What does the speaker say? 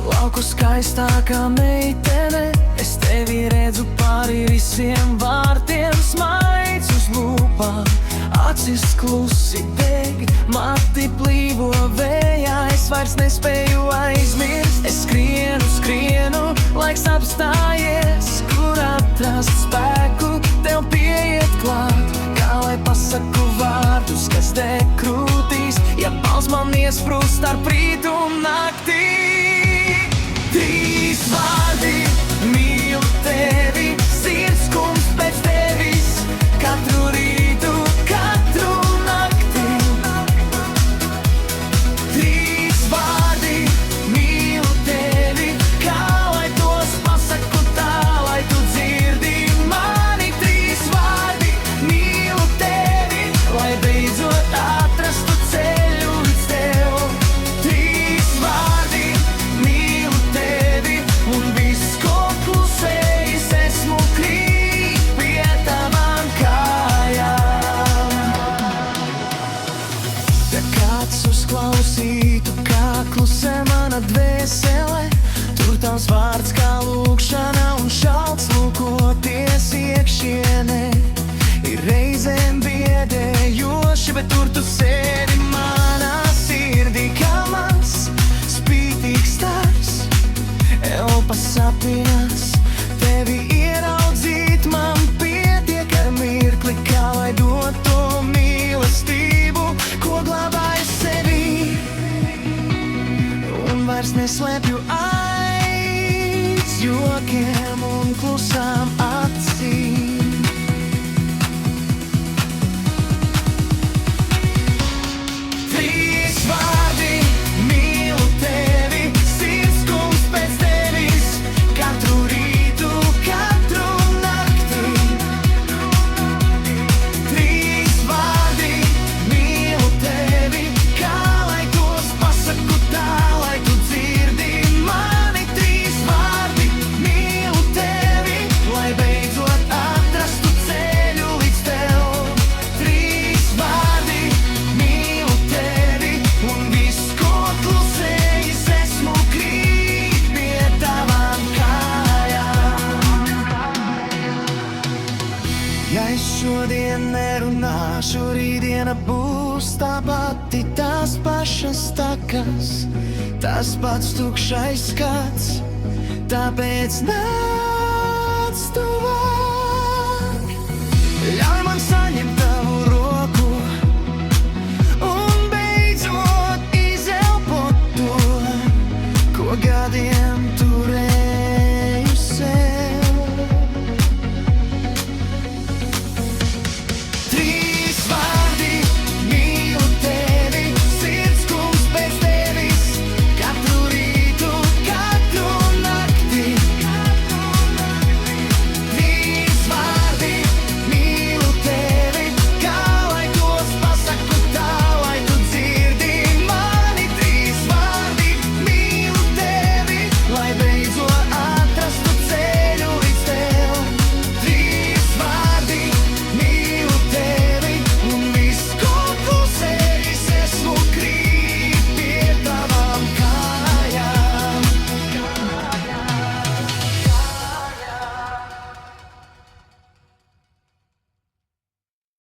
Lauku skaistākā meitene, es tevi redzu pāri visiem vārtiem. Smaids uz lūpām, acis klusi deg, mati plīvo vējā. Es vairs nespēju aizmirst, es skrienu, laiks apstājies. Kur atrast spēku, tev pieiet klāt, kā lai pasaku vārdus, kas deg krūtīs. Ja balss man iesprūst starp rītu un naktī. Trīs vārdi, mīlu tevi, sirds kumst pēc tevis, katru rītu, katru nakti. Trīs vārdi, mīlu tevi, kā lai tos pasaku tā, lai tu dzirdi mani. Trīs vārdi, mīlu tevi, lai beidzot atrastu ceļu līdz tev. Trīs vārdi, mīlu tevi, un viss, ko klusējis, esmu krīt pie tavām kājām. Ja kāds uzklausītu, kā klusē mana dvēsele, tur tavs vārds kā lūkšana un šalts lūkoties iekšienē. Ir reizēm biedējoši, bet tur tu sēdi manā sirdī, kā mans spītīgs stars. Elpas sapinās, tevi ieraudzīt man pietiek ar mirkli, kā lai dot to mīlestību, ko glabāju sevī. Un vairs neslēpju aiz jokiem un klusām acīm. Trīs vārdi, mīlu tevi, sirds kumst pēc tevis, katru rītu, katru nakti. Trīs vārdi, mīlu tevi, kā lai tos pasaku tā, lai tu dzirdi mani. Trīs vārdi, mīlu tevi, lai beidzot atrastu ceļu līdz tev. Trīs vārdi, mīlu tevi, un viss, ko klusējis, esmu krīt pie tavām kājām. Ja es šodien nerunāšu, rītdiena būs tā pati, tās pašas takas, tas pats tukšais skats. Tāpēc nāk